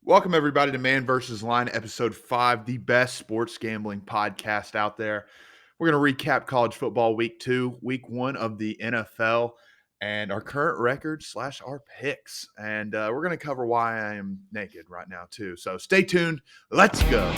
Welcome, everybody, to Man vs. Line, Episode 5, the best sports gambling podcast out there. We're going to recap college football week 2, week 1 of the NFL, and our current record / our picks. And we're going to cover why I am naked right now, too. So stay tuned. Let's go.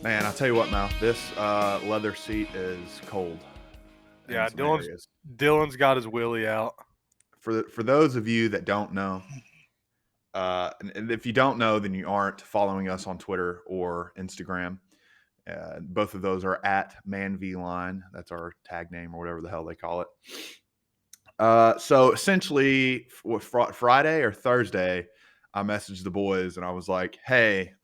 Man, I'll tell you what, Mal, this leather seat is cold. Yeah, Dylan's got his willy out. For those of you that don't know, and if you don't know, then you aren't following us on Twitter or Instagram. Both of those are at ManVLine. That's our tag name or whatever the hell they call it. So essentially, Friday or Thursday, I messaged the boys and I was like, hey,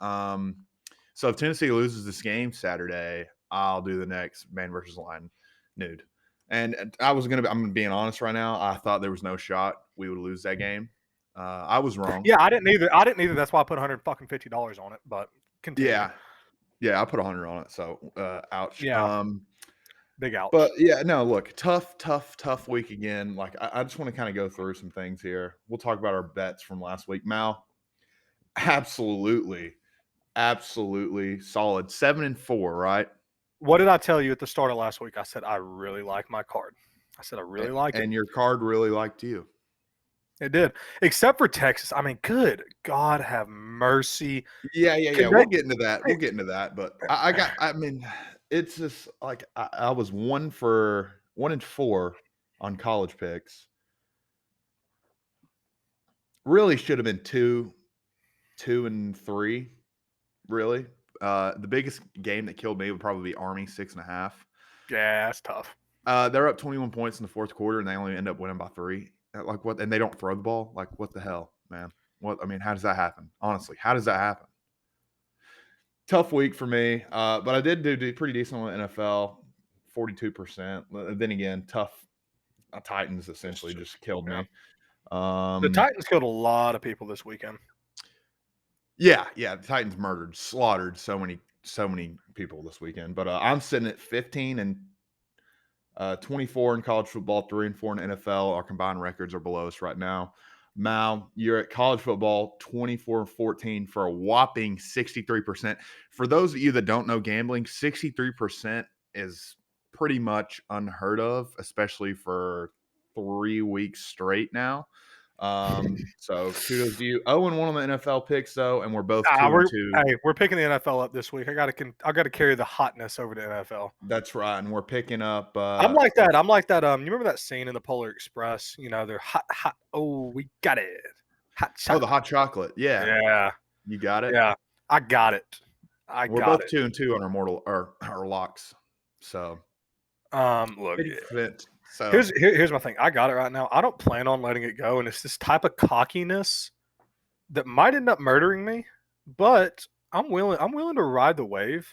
so if Tennessee loses this game Saturday, I'll do the next Man vs. Line nude. And I'm being honest right now. I thought there was no shot we would lose that game. I was wrong. Yeah, I didn't either. That's why I put $150 on it. But continue. Yeah, I put 100 on it. So ouch. Yeah. Big ouch. But yeah, no, look, tough week again. Like I just want to kind of go through some things here. We'll talk about our bets from last week. Mal, absolutely solid. 7-4, right? What did I tell you at the start of last week? I said I really like my card. I said I really like it. And your card really liked you. It did. Except for Texas. I mean, good God have mercy. Yeah. We'll get into that. But I mean, it's just like I was 1-4 on college picks. Really should have been 2-3. Really. The biggest game that killed me would probably be Army 6.5. Yeah, that's tough. They're up 21 points in the fourth quarter, and they only end up winning by 3. Like what? And they don't throw the ball. Like what the hell, man? What? I mean, how does that happen? Honestly, how does that happen? Tough week for me, but I did do pretty decent on the NFL, 42%. Then again, tough. Titans essentially just killed me. The Titans killed a lot of people this weekend. Yeah, the Titans slaughtered so many people this weekend. But I'm sitting at 15-24 in college football, 3-4 in NFL. Our combined records are below us right now. Mal, you're at college football, 24-14 for a whopping 63%. For those of you that don't know gambling, 63% is pretty much unheard of, especially for 3 weeks straight now. So kudos to you. 0-1 on the NFL picks though, and we're both 2-2. Hey, we're picking the NFL up this week. I got to carry the hotness over to NFL. That's right, and we're picking up. I'm like that. You remember that scene in the Polar Express? You know, they're hot. Oh, we got it. Hot chocolate. Oh, the hot chocolate. Yeah. You got it. Yeah, I got it. We're both 2-2 on our locks. So, look. So here's my thing. I got it right now. I don't plan on letting it go, and it's this type of cockiness that might end up murdering me. But I'm willing to ride the wave.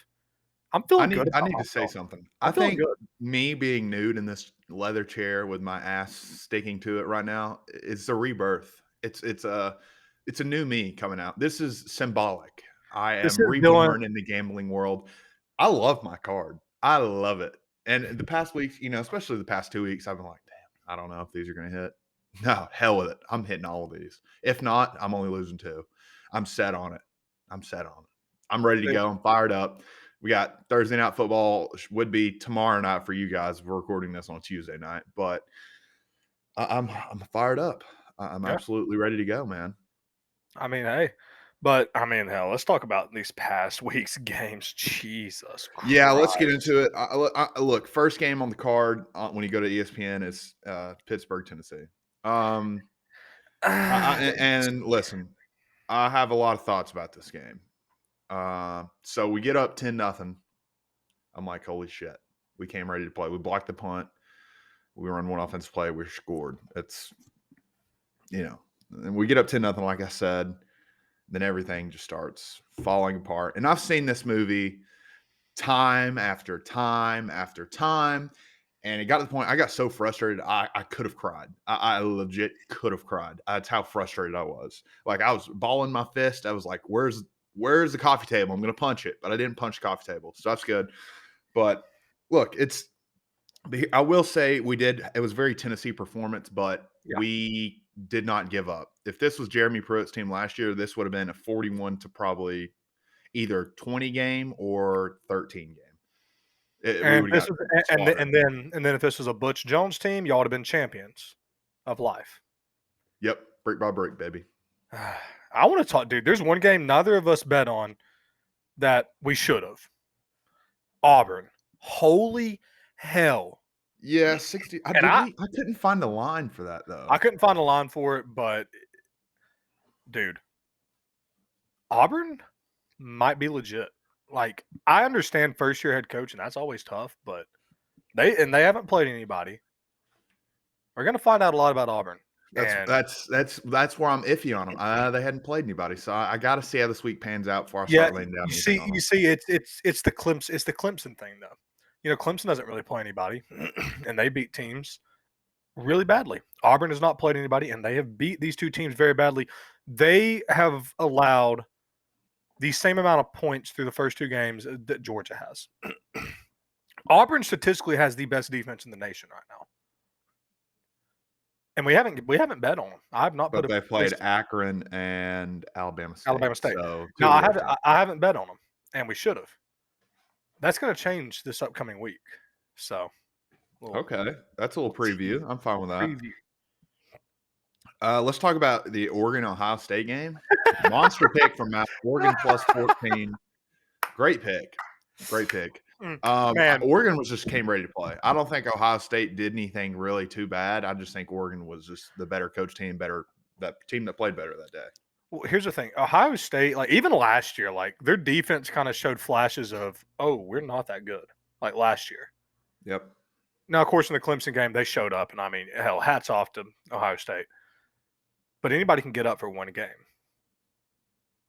I'm feeling good. I need to say something. I think me being nude in this leather chair with my ass sticking to it right now is a rebirth. It's a new me coming out. This is symbolic. I am reborn in the gambling world. I love my card. I love it. And the past weeks, especially the past 2 weeks, I've been like, damn, I don't know if these are going to hit. No, hell with it. I'm hitting all of these. If not, I'm only losing 2. I'm set on it. I'm ready to go. I'm fired up. We got Thursday night football, would be tomorrow night for you guys. We're recording this on Tuesday night, but I'm fired up. I'm absolutely ready to go, man. I mean, hey. But, I mean, hell, let's talk about these past week's games. Jesus Christ. Yeah, let's get into it. Look, first game on the card when you go to ESPN is Pittsburgh, Tennessee. And listen, I have a lot of thoughts about this game. So we get up 10-0. I'm like, holy shit. We came ready to play. We blocked the punt. We run one offensive play. We scored. It's, And we get up 10-0, like I said, then everything just starts falling apart. And I've seen this movie time after time after time. And it got to the point I got so frustrated, I could have cried. I legit could have cried. That's how frustrated I was. Like I was balling my fist. I was like, where's the coffee table? I'm gonna punch it. But I didn't punch the coffee table. So that's good. But look, I will say it was a very Tennessee performance, but Yeah. we did not give up. If this was Jeremy Pruitt's team last year, this would have been a 41 to probably either 20 game or 13 game. We And would this have was, got and slaughtered. then if this was a Butch Jones team, y'all would have been champions of life. Yep, brick by brick, baby. I want to talk, dude. There's one game neither of us bet on that we should have. Auburn. Holy hell. Yeah, 60. I couldn't find the line for that though. I couldn't find a line for it, but dude, Auburn might be legit. Like, I understand first year head coach, and that's always tough, but they haven't played anybody. We're gonna find out a lot about Auburn. That's where I'm iffy on them. They hadn't played anybody, so I got to see how this week pans out before I Yeah, start laying down. you anything see, on them. it's the Clemson thing though. You know, Clemson doesn't really play anybody, and they beat teams really badly. Auburn has not played anybody, and they have beat these two teams very badly. They have allowed the same amount of points through the first two games that Georgia has. Auburn statistically has the best defense in the nation right now. And we haven't bet on them. I have not But put they played Akron and Alabama State. Alabama State. So No, I haven't bet on them, and we should have. That's going to change this upcoming week. So, okay, that's a little preview. I'm fine with that. preview. Let's talk about the Oregon-Ohio State game. Monster pick from Matt. Oregon plus 14. Great pick. Great pick. Man. Oregon just came ready to play. I don't think Ohio State did anything really too bad. I just think Oregon was just the better coach team, that team that played better that day. Well, here's the thing. Ohio State, like even last year, like their defense kind of showed flashes of, oh, we're not that good. Like last year. Yep. Now, of course, in the Clemson game, they showed up, and I mean, hell, hats off to Ohio State. But anybody can get up for one game.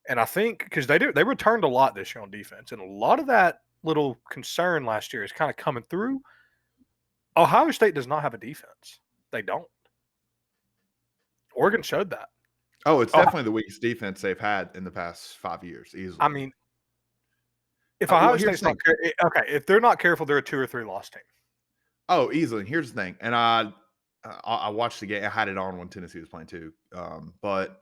And I think because they returned a lot this year on defense, and a lot of that little concern last year is kind of coming through. Ohio State does not have a defense. They don't. Oregon showed that. Oh, it's definitely the weakest defense they've had in the past 5 years, easily. I mean, if Ohio State's not okay, if they're not careful, they're a 2 or 3 loss team. Oh, easily. Here's the thing, and I watched the game. I had it on when Tennessee was playing too, but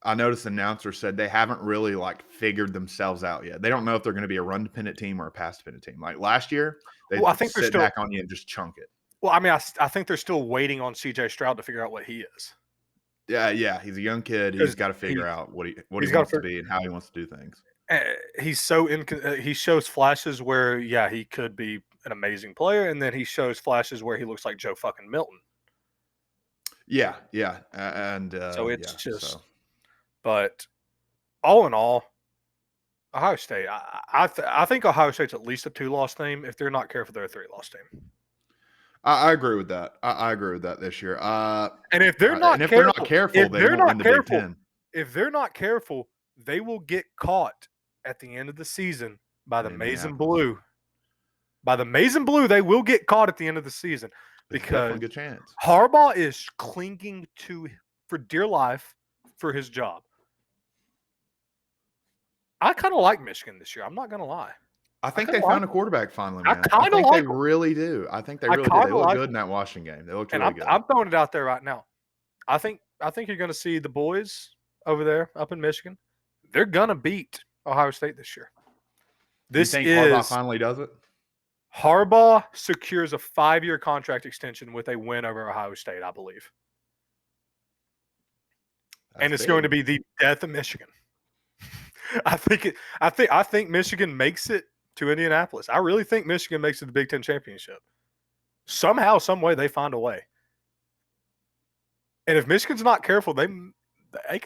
I noticed the announcer said they haven't really figured themselves out yet. They don't know if they're going to be a run dependent team or a pass dependent team. Like last year, they sit back on you and just chunk it. Well, I mean, I think they're still waiting on CJ Stroud to figure out what he is. Yeah, he's a young kid. He's got to figure out what he wants to be and how he wants to do things. He's so he shows flashes where he could be an amazing player, and then he shows flashes where he looks like Joe fucking Milton. Yeah, and so it's just. But all in all, Ohio State, I think Ohio State's at least a 2-loss team. If they're not careful, they're a 3-loss team. I agree with that. I agree with that this year. And if they're not careful, they won't win the Big Ten. If they're not careful, they will get caught at the end of the season by the Maize and Blue. By the Maize and Blue, they will get caught at the end of the season because a good chance. Harbaugh is clinging for dear life for his job. I kind of like Michigan this year. I'm not going to lie. I think they found a quarterback finally, man. I think they really do. I think they really do. They look good in that Washington game. They look really good. I'm throwing it out there right now. I think you're going to see the boys over there up in Michigan. They're going to beat Ohio State this year. You think Harbaugh finally does it? Harbaugh secures a 5-year contract extension with a win over Ohio State, I believe. And it's going to be the death of Michigan. I think Michigan makes it to Indianapolis. I really think Michigan makes it to the Big Ten championship. Somehow, some way, they find a way. And if Michigan's not careful, they can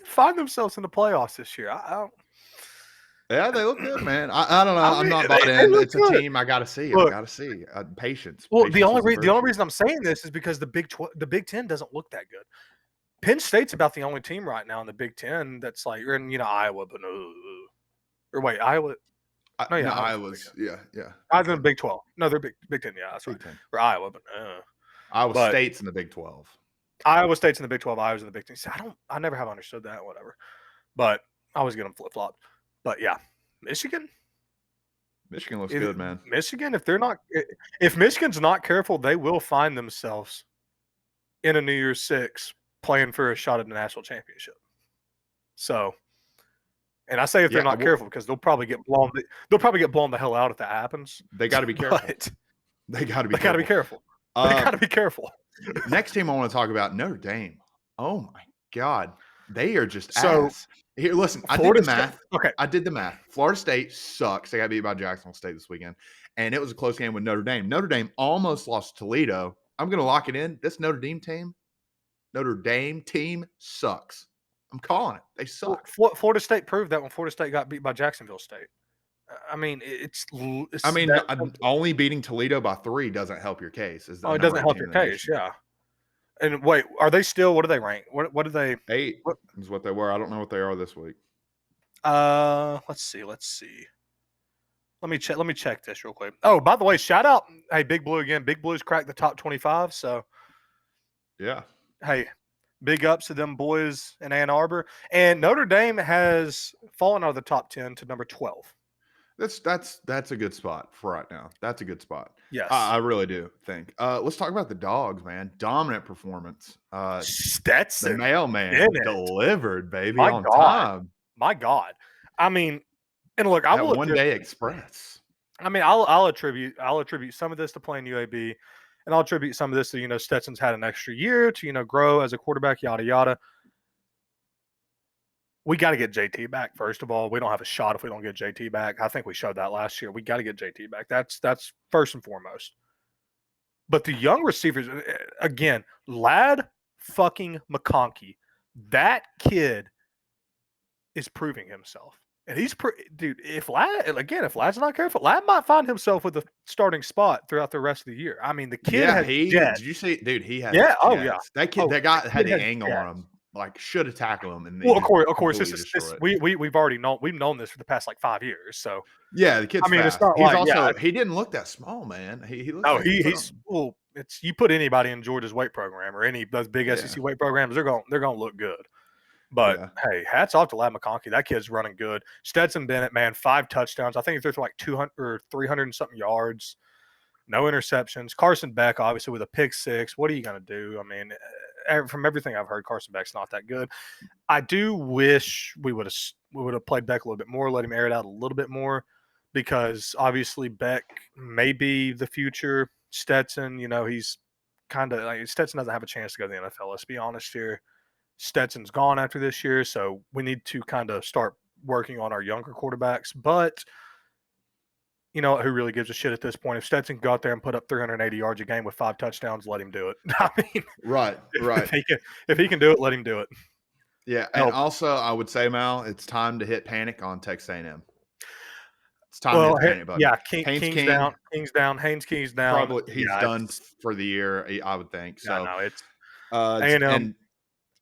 find themselves in the playoffs this year. Yeah, they look good, man. I don't know. I'm not bought in. It's a team I got to see. I got to see. Patience. Well, the only reason I'm saying this is because the Big Ten doesn't look that good. Penn State's about the only team right now in the Big Ten that's like, or in, Iowa, but or wait, Iowa. No, No, yeah, Iowa's in the Big Iowa's Ten. yeah, Big Iowa's in the Ten. Big 12. No, they're Big 10. Yeah, that's right. Big Ten. Or Iowa, Iowa but State's in the Big 12. Iowa State's in the Big 12. Iowa's in the Big 10. See, I never have understood that. Whatever. But I always get them flip flopped. But yeah, Michigan. Michigan looks good, man. Michigan, if Michigan's not careful, they will find themselves in a New Year's Six playing for a shot at the national championship. So, and I say if they're Yeah, not careful because they'll probably get blown. They'll probably get blown the hell out if that happens. they got to be careful. But They got to be they got to be careful. careful. They got to be careful. Next team I want to talk about, Notre Dame. Oh my God. They are just So, ass. Here, listen, I did Florida the math. State. Okay. I did the math. Florida State sucks. They got beat by Jacksonville State this weekend. And it was a close game with Notre Dame. Notre Dame almost lost to Toledo. I'm going to lock it in. This Notre Dame team sucks. I'm calling it. They suck. Florida State proved that when Florida State got beat by Jacksonville State. I mean, only beating Toledo by 3 doesn't help your case. It doesn't help your case, yeah. And wait, are they still? What do they rank? What do they? 8 is what they were. I don't know what they are this week. Let's see. Let me check this real quick. Oh, by the way, shout out, hey, Big Blue again. Big Blue's cracked the top 25. So, yeah. Hey, big ups to them boys in Ann Arbor. And Notre Dame has fallen out of the top 10 to number 12. That's a good spot for right now. That's a good spot. Yes. I really do think. Let's talk about the Dogs, man. Dominant performance. Stetson. The mailman delivered, baby, on time. My God. I mean, and look, I will one day express. I mean, I'll attribute some of this to playing UAB, and I'll attribute some of this to, Stetson's had an extra year to, grow as a quarterback, yada yada. We got to get JT back, first of all. We don't have a shot if we don't get JT back. I think we showed that last year. We got to get JT back. That's first and foremost. But the young receivers, again, Lad fucking McConkey, that kid is proving himself. And he's dude, if Lad's not careful, Lad might find himself with a starting spot throughout the rest of the year. I mean, the kid did you see, dude, he had that kid, that guy had the angle on him. Like, should have tackled him. And of course, we've already known this for the past like 5 years. So yeah, the kid's fast. It's not he didn't look that small, man. He it's you put anybody in Georgia's weight program or any of those big SEC weight programs, they're gonna look good. But hey, hats off to Lad McConkey. That kid's running good. Stetson Bennett, man, 5 touchdowns. I think he threw for like 200 or 300 and something yards. No interceptions. Carson Beck, obviously, with a pick 6. What are you going to do? I mean, from everything I've heard, Carson Beck's not that good. I do wish we would have played Beck a little bit more, let him air it out a little bit more, because obviously Beck may be the future. Stetson, he's kind of like, Stetson doesn't have a chance to go to the NFL. Let's be honest here. Stetson's gone after this year, so we need to kind of start working on our younger quarterbacks. But who really gives a shit at this point? If Stetson can go out there and put up 380 yards a game with 5 touchdowns, let him do it. I mean, right. If he can do it, let him do it. Yeah, and also I would say, Mal, it's time to hit panic on Texas A&M. It's time to hit panic, buddy. Yeah, King's down. Haynes down. Probably he's done for the year, I would think. So no, it's A&M.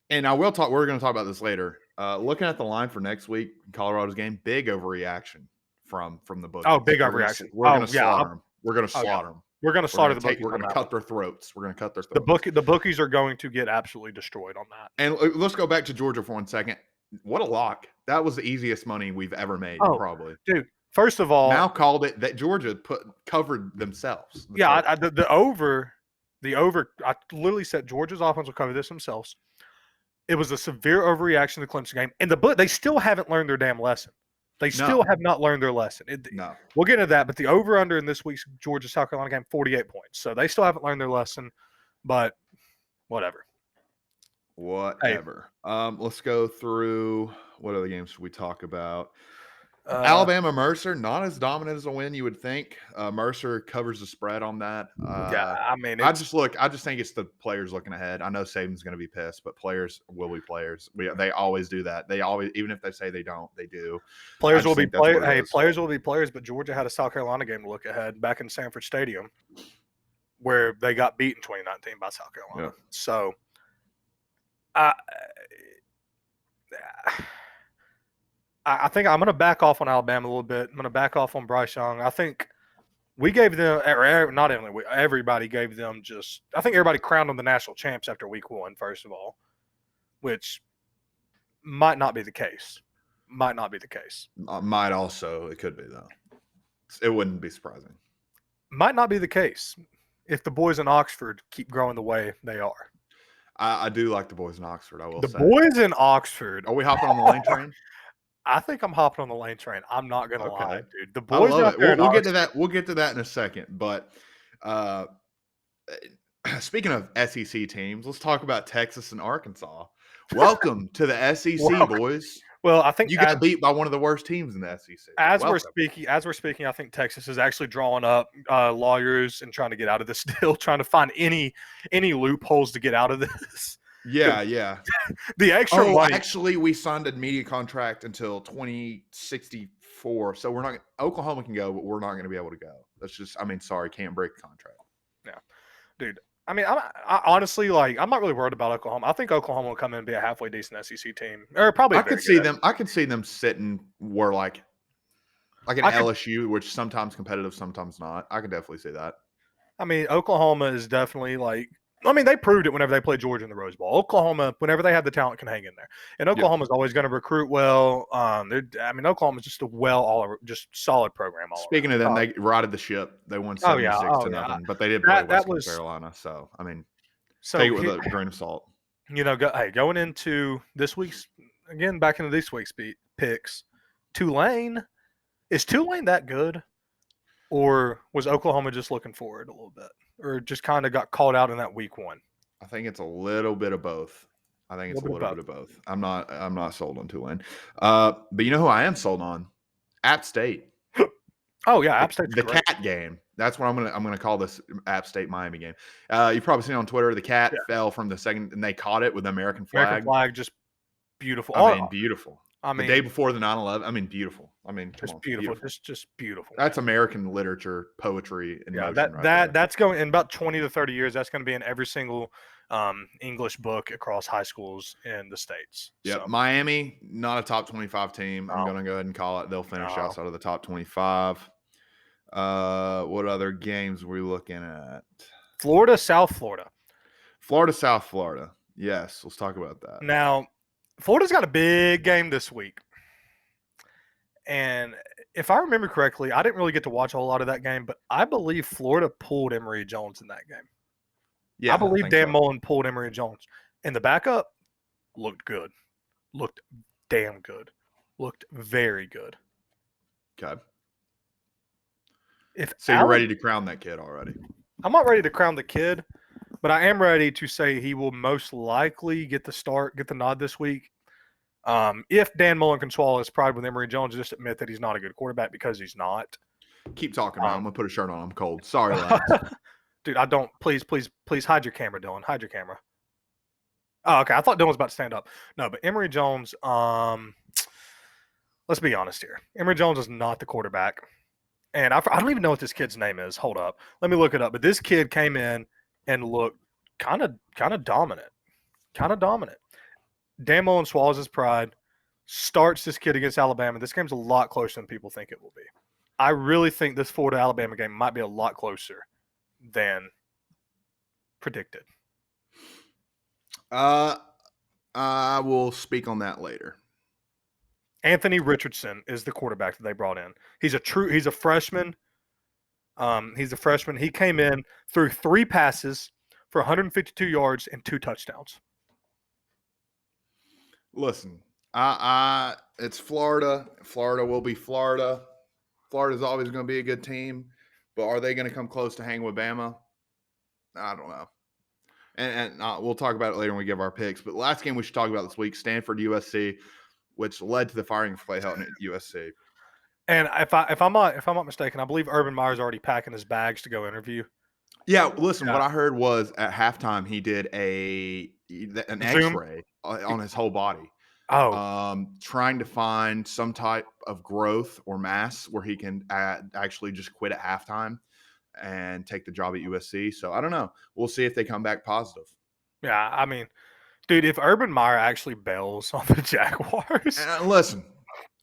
And I will talk. We're going to talk about this later. Looking at the line for next week, Colorado's game, big overreaction from the bookies. Oh, big overreaction. We're going to slaughter them. We're going to slaughter them. We're going to slaughter the bookies. We're going to cut their throats. We're going to cut their throats. The bookies are going to get absolutely destroyed on that. And let's go back to Georgia for 1 second. What a lock! That was the easiest money we've ever made, probably. Dude, first of all, Mal called it that Georgia covered themselves. The over. I literally said Georgia's offense will cover this themselves. It was a severe overreaction to the Clemson game, and they still haven't learned their damn lesson. They still have not learned their lesson. No. We'll get into that, but the over-under in this week's Georgia-South Carolina game, 48 points. So they still haven't learned their lesson, but whatever. Let's go through what other games should we talk about? Alabama Mercer, not as dominant as a win you would think. Mercer covers the spread on that. I mean, I just think it's the players looking ahead. I know Saban's going to be pissed, but players will be players. They always do that. They always, even if they say they don't, they do. Players will be players. Hey, players will be players. But Georgia had a South Carolina game to look ahead back in Sanford Stadium, where they got beat in 2019 by South Carolina. Yeah. So, I, I think I'm going to back off on Alabama a little bit. I'm going to back off on Bryce Young. I think we gave them, not only we, everybody gave them just, I think everybody crowned them the national champs after week one, first of all, which might not be the case. Might not be the case. Might also, it could be, though. It wouldn't be surprising. Might not be the case if the boys in Oxford keep growing the way they are. I do like the boys in Oxford, I will The say. boys in Oxford. Are we hopping on the Lane train? I think I'm hopping on the Lane train. I'm not gonna lie, Okay. dude. The I boys love out it. there in We'll get to Oxford. that. We'll get to that in a second. But speaking of SEC teams, let's talk about Texas and Arkansas. Welcome to the SEC, Welcome. boys. Well, I think You got beat by one of the worst teams in the SEC. as we're Welcome. speaking, I think Texas is actually drawing up lawyers and trying to get out of this deal, trying to find any loopholes to get out of this. Yeah, yeah. The extra money. Actually, we signed a media contract until 2064, so we're not. Oklahoma can go, but we're not going to be able to go. That's just. I mean, sorry, can't break the contract. Yeah, dude. I mean, I honestly like. I'm not really worried about Oklahoma. I think Oklahoma will come in and be a halfway decent SEC team, or probably. I could see them. I could see them sitting where like an LSU, which sometimes competitive, sometimes not. I could definitely see that. I mean, Oklahoma is definitely like. I mean, they proved it whenever they played Georgia in the Rose Bowl. Oklahoma, whenever they have the talent, can hang in there. And Oklahoma's always going to recruit well. I mean, Oklahoma's just just solid program. Speaking of them, they righted the ship. They won 76 to nothing, but they did play West Carolina. So I mean, take it with a grain of salt. You know, going into this week's back into this week's picks, Tulane. Is Tulane that good, or was Oklahoma just looking forward a little bit? Or just kind of got called out in that week one? I think it's a little bit of both. I'm not sold on Tulane. But you know who I am sold on? App State. Oh yeah, App State's the great. cat game. That's what I'm gonna call this App State Miami game. You've probably seen on Twitter the cat fell from the second, and they caught it with the American flag. American flag, just beautiful. I mean, beautiful. I mean, the day before the 9/11. I mean, beautiful. I mean, just beautiful. Just beautiful. That's American literature, poetry, and that's going in about 20 to 30 years. That's going to be in every single English book across high schools in the states. Yeah, so. Miami, not a top 25 team. I'm going to go ahead and call it. They'll finish outside of the top 25. What other games are we looking at? Florida, South Florida. South Florida. Yes, let's talk about that. Now, Florida's got a big game this week. And if I remember correctly, I didn't really get to watch a whole lot of that game, but I believe Florida pulled Emory Jones in that game. Yeah, I believe Dan Mullen pulled Emory Jones. And the backup looked good. Looked damn good. Looked very good. Okay. So you're ready to crown that kid already? I'm not ready to crown the kid, but I am ready to say he will most likely get the nod this week. If Dan Mullen can swallow his pride with Emory Jones, just admit that he's not a good quarterback, because he's not. Keep talking, man. I'm gonna put a shirt on. I'm cold. Sorry, lads. Dude, I don't. Please hide your camera, Dylan. Hide your camera. Oh, okay. I thought Dylan was about to stand up. No, but Emory Jones. Let's be honest here. Emory Jones is not the quarterback, and I don't even know what this kid's name is. Hold up, let me look it up. But this kid came in and looked kind of dominant. Dan Mullen swallows his pride, starts this kid against Alabama. This game's a lot closer than people think it will be. I really think this Florida-Alabama game might be a lot closer than predicted. I will speak on that later. Anthony Richardson is the quarterback that they brought in. He's a freshman. He's a freshman. He came in, threw 3 passes for 152 yards and 2 touchdowns. Listen, it's Florida. Florida will be Florida. Florida's always going to be a good team, but are they going to come close to hanging with Bama? I don't know. And we'll talk about it later when we give our picks. But the last game we should talk about this week, Stanford USC, which led to the firing of Clay Helton at USC. And if I'm not mistaken, I believe Urban Meyer's already packing his bags to go interview. Yeah, listen, what I heard was at halftime he did an X-ray on his whole body. Trying to find some type of growth or mass where he can actually just quit at halftime and take the job at USC. So I don't know. We'll see if they come back positive. Yeah, I mean, Dude, if Urban Meyer actually bails on the Jaguars. Listen,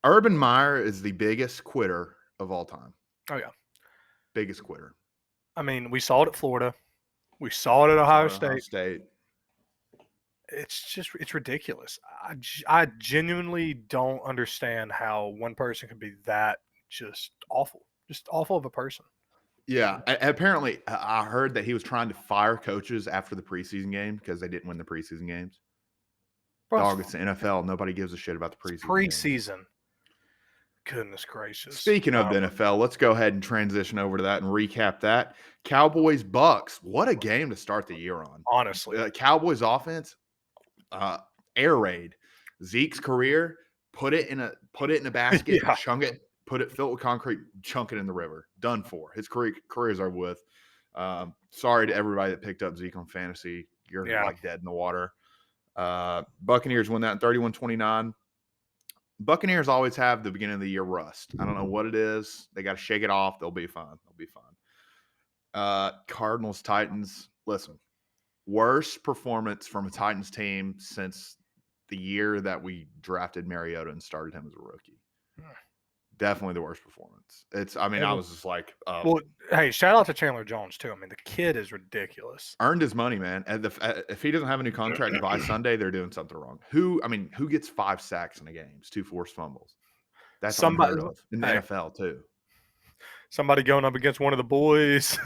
Urban Meyer is the biggest quitter of all time. Oh, yeah. Biggest quitter. I mean, we saw it at Florida. We saw it at Ohio State. It's ridiculous. I genuinely don't understand how one person can be that just awful of a person. Yeah, apparently, I heard that he was trying to fire coaches after the preseason game because they didn't win the preseason games. Bro, Dog, it's the NFL. Nobody gives a shit about the preseason games. preseason. Goodness gracious. Speaking of the NFL, let's go ahead and transition over to that and recap that. Cowboys Bucks. What a game to start the year on. Honestly, Cowboys offense, air raid. Zeke's career, put it in a basket, Yeah. chunk it, put it filled with concrete, chunk it in the river. Done for. His careers are with. Sorry to everybody that picked up Zeke on fantasy. You're like dead in the water. Buccaneers win that in 31-29. Buccaneers always have the beginning of the year rust. I don't know what it is. They got to shake it off. They'll be fine. Cardinals, Titans. Listen, worst performance from a Titans team since the year that we drafted Mariota and started him as a rookie. Definitely the worst performance. I was just like, well, hey, shout out to Chandler Jones too. I mean, the kid is ridiculous. Earned his money, man. And if he doesn't have a new contract by Sunday, they're doing something wrong. Who gets 5 sacks in a game? It's 2 forced fumbles. That's unheard of in the NFL too. Somebody going up against one of the boys.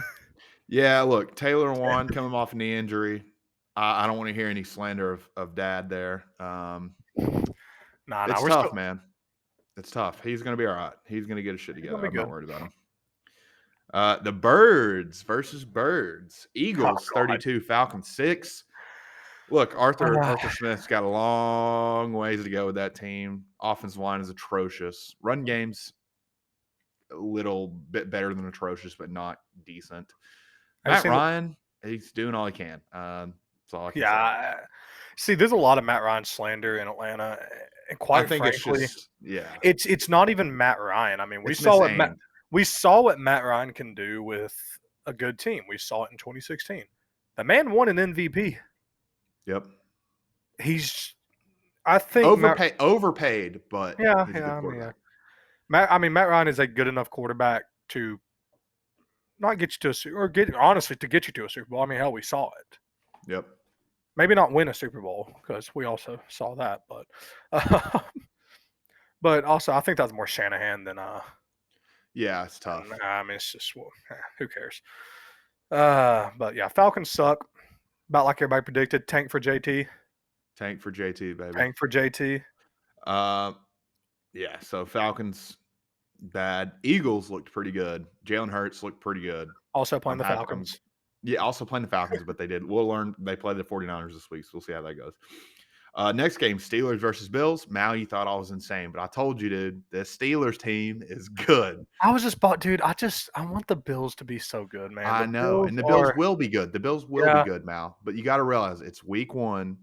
Yeah, look, Taylor Warren coming off a knee injury. I don't want to hear any slander of dad there. It's tough, man. It's tough. He's going to be all right. He's going to get his shit together. I'm not worried about him. The Birds versus Birds. Eagles 32, Falcons 6. Look, Arthur Smith's got a long ways to go with that team. Offensive line is atrocious. Run game's a little bit better than atrocious, but not decent. Matt Ryan, he's doing all he can. That's all I can say. See, there's a lot of Matt Ryan slander in Atlanta. And quite frankly, it's not even Matt Ryan. I mean, we saw what Matt Ryan can do with a good team. We saw it in 2016. The man won an MVP. Yep. I think overpaid, but he's a good quarterback. Matt Ryan is a good enough quarterback to not get you to a Super Bowl, to get you to a Super Bowl. I mean, hell, we saw it. Yep. Maybe not win a Super Bowl because we also saw that, but also I think that's more Shanahan than Yeah, it's tough. I mean, it's just who cares? But yeah, Falcons suck. About like everybody predicted. Tank for JT. Tank for JT, baby. Tank for JT. Yeah. So Falcons bad. Eagles looked pretty good. Jalen Hurts looked pretty good. Also playing the Falcons. Yeah, also playing the Falcons, but they did. We'll learn. They play the 49ers this week, so we'll see how that goes. Next game, Steelers versus Bills. Mal, you thought I was insane, but I told you, dude, the Steelers team is good. I was just dude, I want the Bills to be so good, man. I know, and the Bills will be good. The Bills will be good, Mal. But you got to realize it's week 1.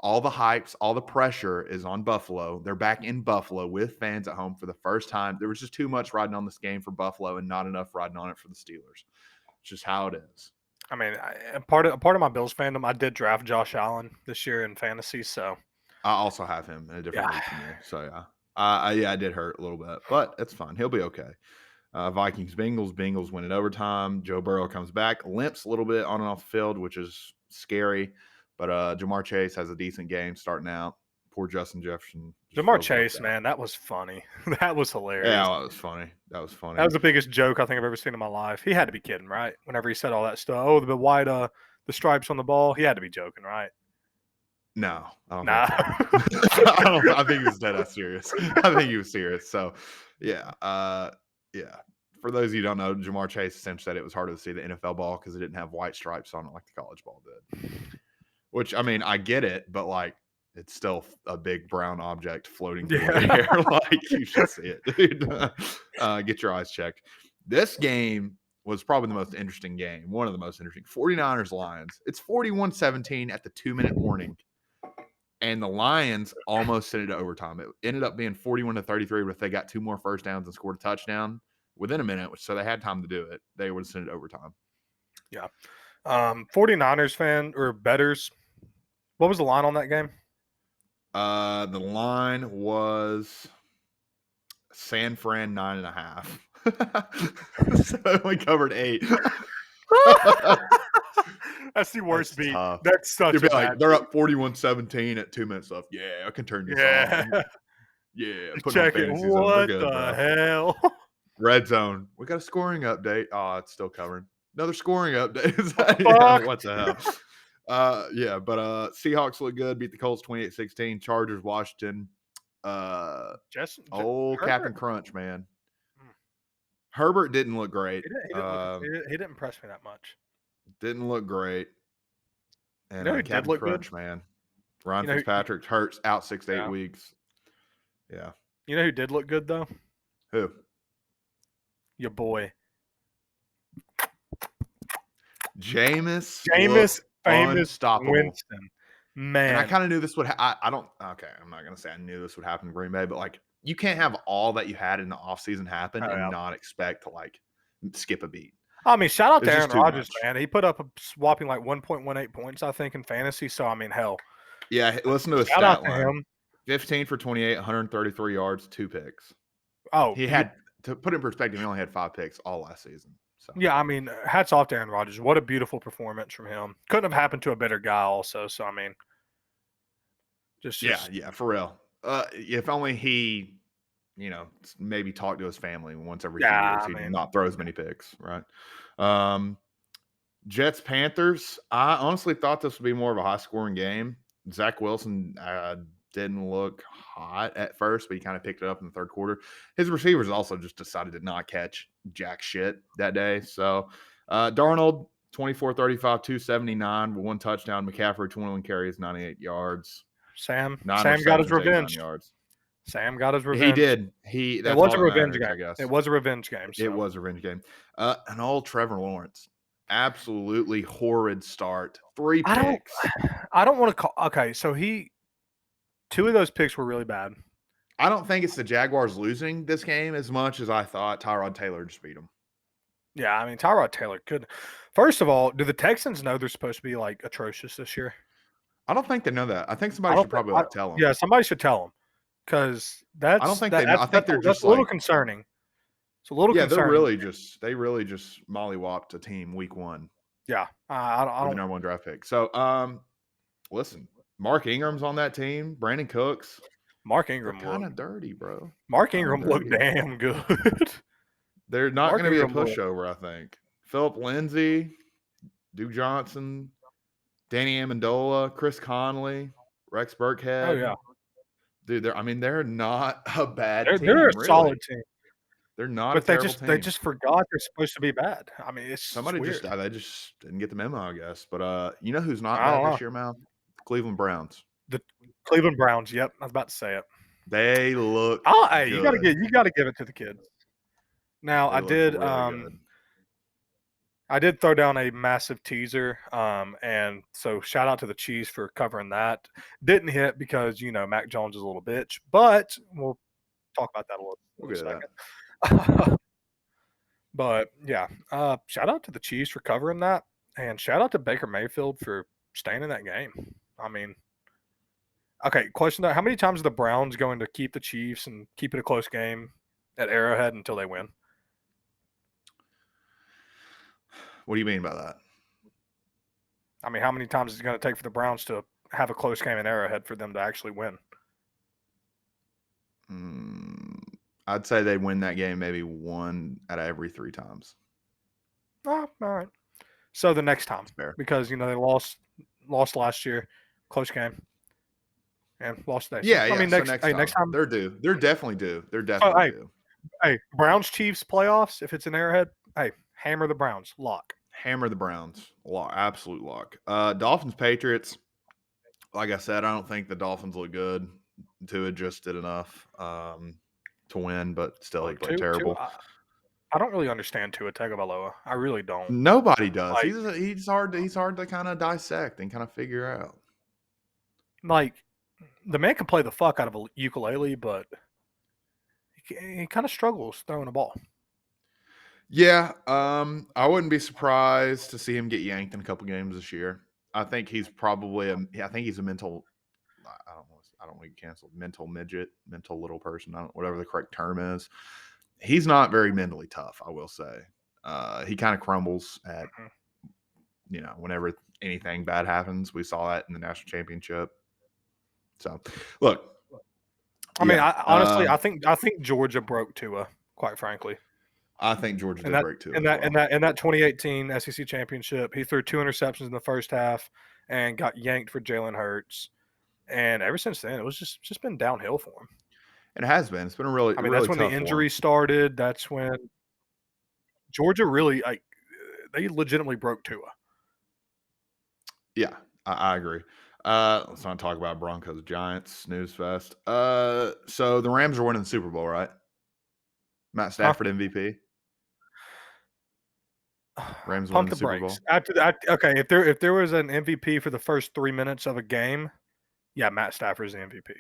All the hypes, all the pressure is on Buffalo. They're back in Buffalo with fans at home for the first time. There was just too much riding on this game for Buffalo and not enough riding on it for the Steelers. It's just how it is. I mean, part of my Bills fandom, I did draft Josh Allen this year in fantasy, so I also have him in a different league from you. So yeah, I did hurt a little bit, but it's fine. He'll be okay. Vikings, Bengals win in overtime. Joe Burrow comes back, limps a little bit on and off the field, which is scary. But Jamar Chase has a decent game starting out. Poor Justin Jefferson. Jamar Chase, man, that was funny. That was hilarious. Yeah, that was funny. That was the biggest joke I think I've ever seen in my life. He had to be kidding, right? Whenever he said all that stuff. Oh, the white, the stripes on the ball. He had to be joking, right? No, I don't think so. I think he was dead ass serious. I think he was serious. So, yeah. For those of you who don't know, Jamar Chase essentially said it was harder to see the NFL ball because it didn't have white stripes on it like the college ball did. Which, I mean, I get it, but like, it's still a big brown object floating through the air. Like, you should see it, dude. Get your eyes checked. This game was probably the most interesting game. One of the most interesting. 49ers Lions. It's 41-17 at the 2-minute warning. And the Lions almost sent it to overtime. It ended up being 41-33, but if they got 2 more first downs and scored a touchdown within a minute, so they had time to do it, they would have sent it to overtime. Yeah. 49ers fan or bettors, What was the line on that game? The line was San Fran 9.5. So I only covered 8. That's the worst That's beat. tough. That's such You'd a be bad like, they're beat. up 41-17 at 2 minutes left. Yeah, I can turn this Yeah. on. Yeah, Just putting on check it. fantasy zone. We're What good, the bro. hell? Red zone. We got a scoring update. Oh, it's still covering. Another scoring update. What the Yeah, fuck? what the hell? Yeah, but Seahawks look good. Beat the Colts 28-16. Chargers, Washington. Old Captain Herbert? Crunch, man. Mm, Herbert didn't look great. he didn't impress me that much. Didn't look great. You And know who did Captain look good? Crunch, man. Ryan You know who Fitzpatrick hurts out 6 to 8 yeah. weeks. Yeah. You know who did look good though? Who? Your boy. Jameis Jameis looked Famous unstoppable. Winston. And I Man. kind of knew this would. I don't. Okay, I'm not gonna say I knew this would happen in Green Bay, but like you can't have all that you had in the offseason happen Oh, and yeah. not expect to like skip a beat. I mean, shout out to It's Aaron just too Rodgers, much. man. He put up a swapping like 1.18 points, I think, in fantasy. So I mean, hell, Yeah, listen to his shout out stat to line: him. 15 for 28, 133 yards, 2 picks. Oh, He had to put it in perspective. He only had 5 picks all last season. So yeah. I mean, hats off to Aaron Rodgers. What a beautiful performance from him. Couldn't have happened to a better guy, also. So I mean, just yeah, for real. If only he, maybe talk to his family once every few yeah. years, I he'd mean, not throw as many picks, right? Um, Jets Panthers. I honestly thought this would be more of a high scoring game. Zach Wilson didn't look hot at first, but he kind of picked it up in the third quarter. His receivers also just decided to not catch jack shit that day. So Darnold 24-35, 279 with 1 touchdown. McCaffrey 21 carries, 98 yards. 9 Sam got his receptions, 89 revenge. yards. Sam got his He revenge. did. It That's was all a that revenge matters, game. I guess. It was a revenge game. It So was a revenge game. And old Trevor Lawrence. Absolutely horrid start. 3 I don't. picks. I don't want to call. Okay, so 2 of those picks were really bad. I don't think it's the Jaguars losing this game as much as I thought Tyrod Taylor just beat them. Yeah, I mean Tyrod Taylor could. First of all, do the Texans know they're supposed to be like atrocious this year? I don't think they know that. I think I somebody don't should think. probably like tell them. Yeah, somebody should tell them because I don't think they know. I think they're that's just a little like, concerning. It's a little yeah, concerning. they really just mollywopped a team week 1 Yeah, I with the don't. number 1 draft pick. So, listen, Mark Ingram's on that team. Brandon Cooks. Mark They're Ingram kind looked. of dirty, bro. They're Mark kind of Ingram looked dirty. damn good. They're not Mark going to be a Ingram looked. pushover, I think. Philip Lindsay, Duke Johnson, Danny Amendola, Chris Conley, Rex Oh Burkhead. yeah, Dude, they're not a bad they're a team, really. solid team, They're not a but they terrible just they team. just forgot they're supposed to be bad. I mean, it's Somebody weird. they just didn't get the memo, I guess. But you know who's not I bad don't know. this year, Mal? Cleveland Browns. The Cleveland Browns. Yep, I was about to say it. They look Oh, hey, good. you gotta give it to the kids. Now They look really good. I did throw down a massive teaser, and so shout out to the Chiefs for covering that. Didn't hit because Mac Jones is a little bitch, but we'll talk about that We'll in a get to second. But yeah, shout out to the Chiefs for covering that, and shout out to Baker Mayfield for staying in that game. I mean, okay, question though: how many times are the Browns going to keep the Chiefs and keep it a close game at Arrowhead until they win? What do you mean by that? I mean, how many times is it going to take for the Browns to have a close game in Arrowhead for them to actually win? I'd say they win that game maybe 1 out of every 3 times. Oh, all right. So the next time, That's fair. because they lost last year, close game, and lost today. Yeah, so, I mean, so next time, they're due. They're definitely due. They're oh, definitely due. hey, Browns Chiefs playoffs. If it's in Arrowhead, hey, hammer the Browns, lock. Hammer the Browns. Lock, absolute lock. Dolphins Patriots. Like I said, I don't think the Dolphins look good. Tua just did enough to win, but still he played terrible. I don't really understand Tua Tagovailoa. I really don't. Nobody does. Like, He's hard to kind of dissect and kind of figure out. like the man can play the fuck out of a ukulele, but he kind of struggles throwing a ball. Yeah, I wouldn't be surprised to see him get yanked in a couple games this year. I think he's probably I think he's a mental. I don't want to get canceled. Mental midget, mental little person. Whatever the correct term is. He's not very mentally tough. I will say. He kind of crumbles at whenever anything bad happens. We saw that in the national championship. So, look. I mean, Yeah. honestly, I think Georgia broke Tua. Quite frankly. I think Georgia And did that break too and as that well. and that in that 2018 SEC championship, he threw 2 interceptions in the first half and got yanked for Jalen Hurts. And ever since then, it was just been downhill for him. It has been. It's been a really, I mean, that's really when the tough for him. injury started. That's when Georgia really they legitimately broke Tua. Yeah, I agree. Let's not talk about Broncos Giants snooze fest. So the Rams are winning the Super Bowl, right? Matt Huh? Stafford MVP. Rams winning Pump the the Super brakes. Bowl. Okay, if there was an MVP for the first 3 minutes of a game, yeah, Matt Stafford's the MVP.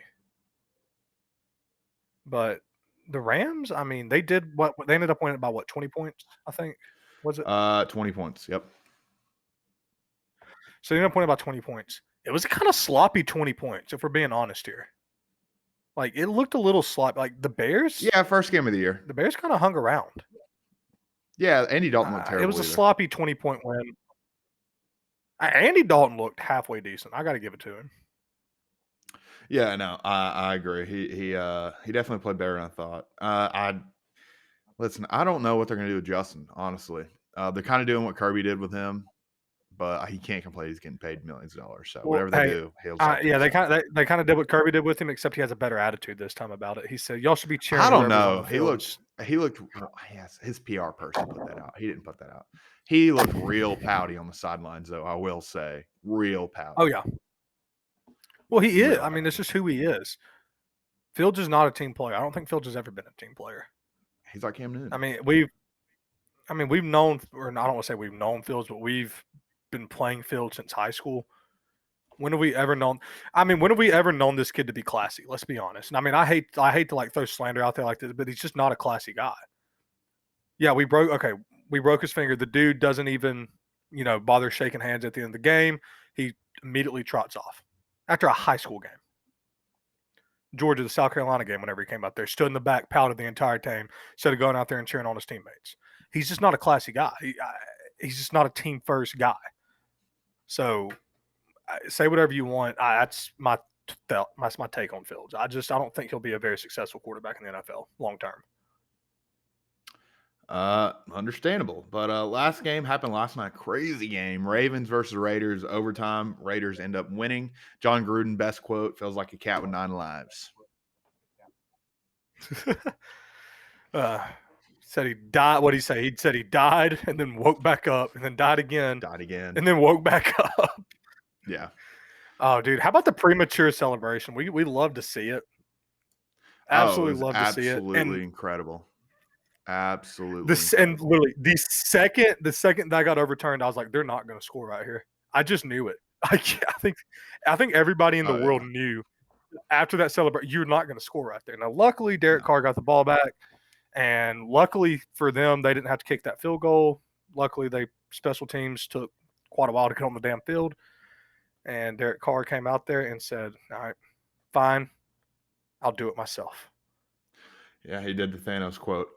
But the Rams, I mean, they did what they ended up winning by 20 points, I think. Was it? 20 points. Yep. So they ended up winning about 20 points. It was a kind of sloppy 20 points, if we're being honest here. Like it looked a little sloppy. Like the Bears, Yeah, first game of the year. the Bears kind of hung around. Yeah, Andy Dalton looked It terrible was a either. sloppy 20-point win. Andy Dalton looked halfway decent. I got to give it to him. Yeah, no, I agree. He definitely played better than I thought. Listen, I don't know what they're gonna do with Justin, honestly. They're kind of doing what Kirby did with him, but he can't complain. He's getting paid millions of dollars. So Well, whatever they hey, do, he'll just have to yeah, accept it. they kind of did what Kirby did with him, except he has a better attitude this time about it. He said, "Y'all should be cheering I don't whoever's on know. the field." He looked. Yes, his PR person put that out. He didn't put that out. He looked real pouty on the sidelines, though. I will say, real Oh pouty. yeah. Well, he is. Real I mean, it's pouty. just who he is. Fields is not a team player. I don't think Fields has ever been a team player. He's like Cam Newton. We've known, or I don't want to say we've known Fields, but we've been playing Fields since high school. When have we ever known? I mean, when have we ever known this kid to be classy? Let's be honest. And I mean, I hate to like throw slander out there like this, but he's just not a classy guy. Yeah, we broke his finger. The dude doesn't even, bother shaking hands at the end of the game. He immediately trots off after a high school game. Georgia, the South Carolina game, whenever he came out there, stood in the back, pouted the entire time, instead of going out there and cheering on his teammates. He's just not a classy guy. He's just not a team first guy. So say whatever you want. That's my take on Fields. I don't think he'll be a very successful quarterback in the NFL long term. Understandable. But last game happened last night. Crazy game. Ravens versus Raiders overtime. Raiders end up winning. John Gruden best quote: "Feels like a cat with 9 lives." Said he died. What did he say? He said he died and then woke back up and then died again. Died again. And then woke back up. Yeah. Oh, dude, how about the premature celebration? We love to see it. Absolutely love to see it. Absolutely incredible. Absolutely. And literally the second that got overturned, I was like, they're not going to score right here. I just knew it. I think everybody in the world knew after that celebration, you're not going to score right there. Now, luckily, Derek Carr got the ball back, and luckily for them, they didn't have to kick that field goal. Luckily, special teams took quite a while to get on the damn field, and Derek Carr came out there and said, "All right, fine, I'll do it myself." Yeah, he did the Thanos quote.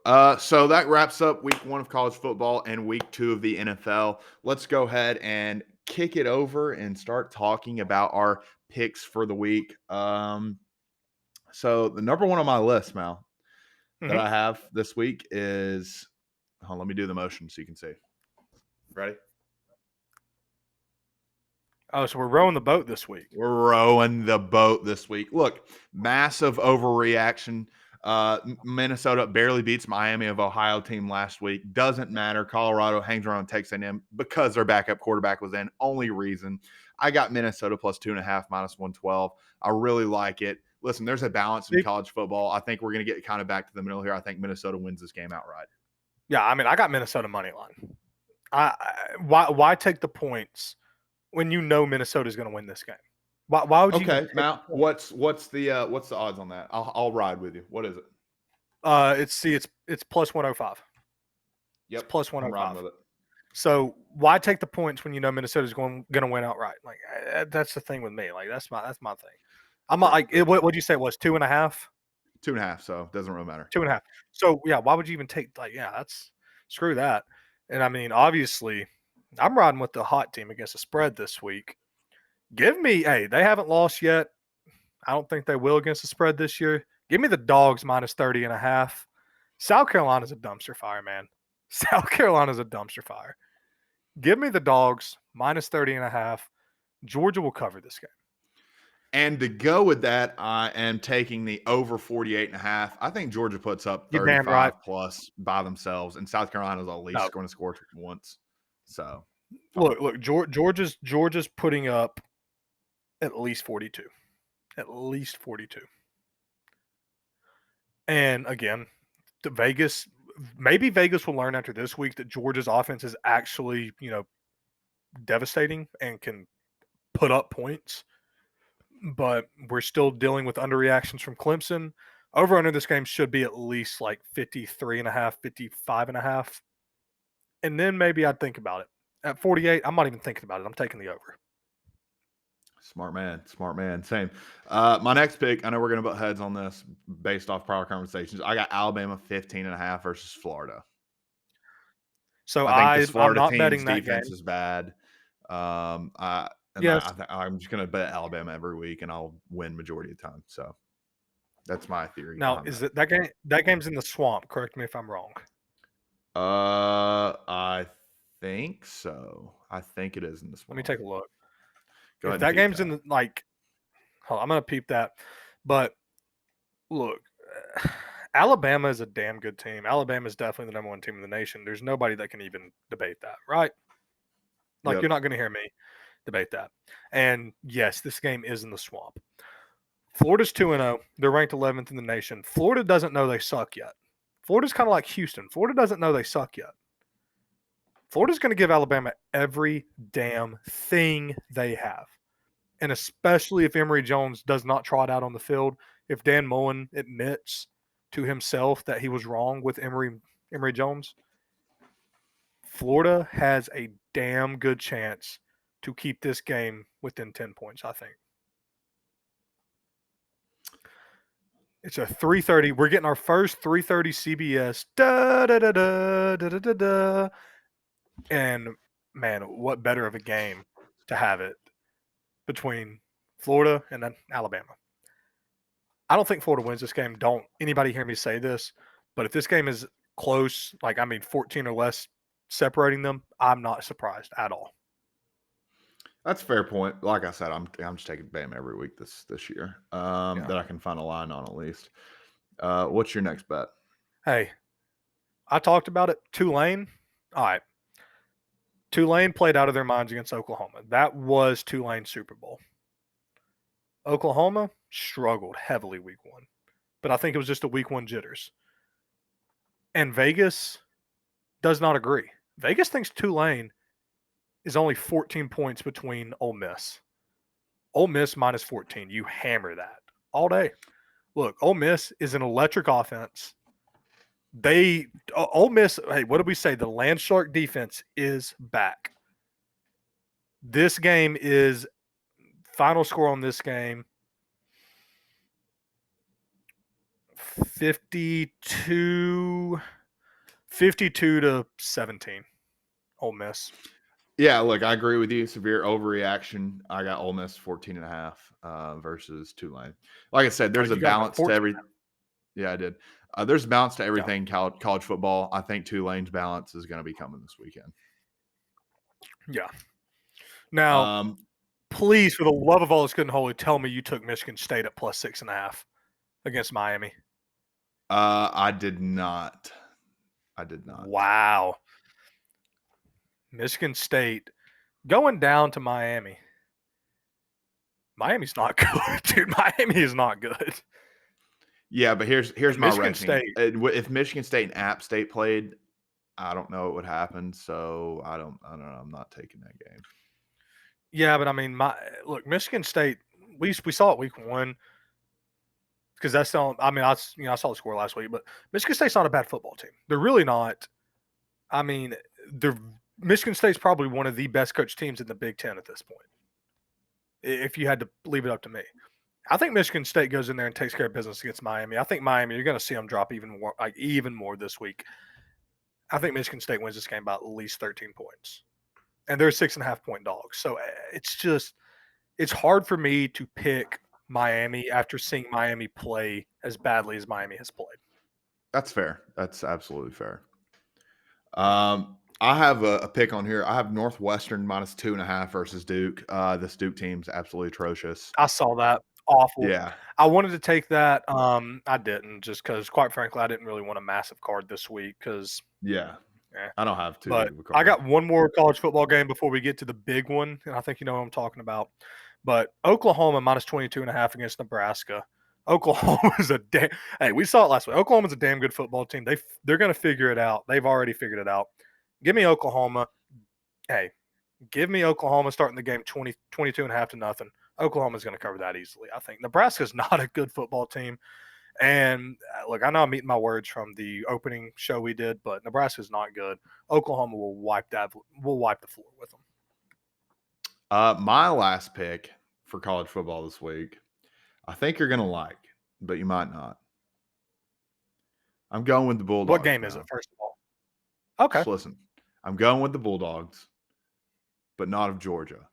So that wraps up week 1 of college football and week 2 of the NFL. Let's go ahead and kick it over and start talking about our picks for the week. So the number 1 on my list, Mal, that I have this week is, let me do the motion so you can see. Ready? Oh, so we're rowing the boat this week. We're rowing the boat this week. Look, massive overreaction. Minnesota barely beats Miami of Ohio team last week. Doesn't matter. Colorado hangs around Texas A&M because their backup quarterback was in. Only reason. I got Minnesota plus 2.5 minus 112. I really like it. Listen, there's a balance in college football. I think we're going to get kind of back to the middle here. I think Minnesota wins this game outright. Yeah, I mean, I got Minnesota money line. Why take the points when you know Minnesota is going to win this game? Why would you? Okay, Mal, what's the odds on that? I'll ride with you. What is it? It's plus 105. Yep, it's plus 105. with it. So why take the points when you know Minnesota's going to win outright? Like that's the thing with me. Like that's my thing. I'm not True, like true. what would you say it was 2.5, 2.5, so it doesn't really matter. 2.5. So yeah, why would you even take like that's screw that. And I mean, obviously, I'm riding with the hot team against the spread this week. Give me, hey, they haven't lost yet. I don't think they will against the spread this year. Give me the dogs minus 30.5. South Carolina's a dumpster fire, man. South Carolina's a dumpster fire. Give me the dogs minus 30.5. Georgia will cover this game. And to go with that, I am taking the over 48.5. I think Georgia puts up You damn right. 35 plus by themselves, and South Carolina's at least No, going to score once. So, look, Georgia's putting up at least 42. At least 42. And again, maybe Vegas will learn after this week that Georgia's offense is actually, devastating and can put up points. But we're still dealing with underreactions from Clemson. Over under this game should be at least like 53.5, 55.5. And then maybe I'd think about it. At 48, I'm not even thinking about it. I'm taking the over. smart man, smart man. Same. My next pick, I know we're going to butt heads on this based off prior conversations. I got Alabama 15.5 versus Florida. So I think this I'm Florida not team's betting that defense game. is bad. Yes. I'm just going to bet Alabama every week, and I'll win majority of the time. So that's my theory Now, behind is that. it that game? That game's in the swamp. Correct me if I'm wrong. I think so. I think it is in the Let me swamp. take a look. Go If ahead and that peep game's that. in the hold on, I'm gonna peep that. But look, Alabama is a damn good team. Alabama is definitely the number one team in the nation. There's nobody that can even debate that, right? Like Yep. you're not going to hear me debate that. And yes, this game is in the swamp. Florida's 2-0. They're ranked 11th in the nation. Florida doesn't know they suck yet. Florida's kind of like Houston. Florida doesn't know they suck yet. Florida's going to give Alabama every damn thing they have. And especially if Emory Jones does not trot out on the field, if Dan Mullen admits to himself that he was wrong with Emory Jones, Florida has a damn good chance to keep this game within 10 points, I think. It's a 3:30. We're getting our first 3:30 CBS. Da da da da da da da da. And man, what better of a game to have it between Florida and then Alabama. I don't think Florida wins this game. Don't anybody hear me say this, but if this game is close, 14 or less separating them, I'm not surprised at all. That's a fair point. Like I said, I'm just taking Bama every week this year. Yeah. That I can find a line on at least. What's your next bet? Hey, I talked about it. Tulane. All right. Tulane played out of their minds against Oklahoma. That was Tulane's Super Bowl. Oklahoma struggled heavily week one, but I think it was just a week one jitters. And Vegas does not agree. Vegas thinks Tulane is only 14 points between Ole Miss. Ole Miss minus 14. You hammer that all day. Look, Ole Miss is an electric offense. Ole Miss, hey, what did we say? The Land Shark defense is back. This game is final score on this game 52 to 17. Ole Miss. Yeah, look, I agree with you. Severe overreaction. I got Ole Miss 14.5 versus Tulane. Like I said, there's a You got them at balance to 14. every. Yeah, I did. There's a balance to Yeah. everything college football. I think Tulane's balance is going to be coming this weekend. Yeah. Now, please, for the love of all that's good and holy, tell me you took Michigan State at plus 6.5 against Miami. I did not. Wow. Michigan State going down to Miami. Miami's not good, dude. Miami is not good. Yeah, but here's my Michigan reckoning. State. If Michigan State and App State played, I don't know what would happen. So I don't know. I'm not taking that game. Yeah, but I mean, Michigan State. We saw it week one because that's the. I mean, I saw the score last week, but Michigan State's not a bad football team. They're really not. I mean, they're Michigan State's probably one of the best coached teams in the Big Ten at this point. If you had to leave it up to me, I think Michigan State goes in there and takes care of business against Miami. I think Miami, you're going to see them drop even more this week. I think Michigan State wins this game by at least 13 points, and they're 6.5-point dogs. So it's hard for me to pick Miami after seeing Miami play as badly as Miami has played. That's fair. That's absolutely fair. I have a pick on here. I have Northwestern -2.5 versus Duke. This Duke team's absolutely atrocious. I saw that. Awful. Yeah. I wanted to take that. I didn't, just because, quite frankly, I didn't really want a massive card this week because. Yeah. Eh. I don't have too But big of a card. I got one more college football game before we get to the big one, and I think you know what I'm talking about. But Oklahoma -22.5 against Nebraska. Oklahoma is a damn. Hey, we saw it last week. Oklahoma's a damn good football team. They're going to figure it out. They've already figured it out. Give me Oklahoma. Hey, give me Oklahoma starting the game 22.5 to nothing. Oklahoma's going to cover that easily, I think. Nebraska's not a good football team. And look, I know I'm eating my words from the opening show we did, but Nebraska's not good. Oklahoma will wipe the floor with them. My last pick for college football this week, I think you're gonna like, but you might not. I'm going with the Bulldogs. What game is it, first of all? Okay. Just listen. I'm going with the Bulldogs, but not of Georgia.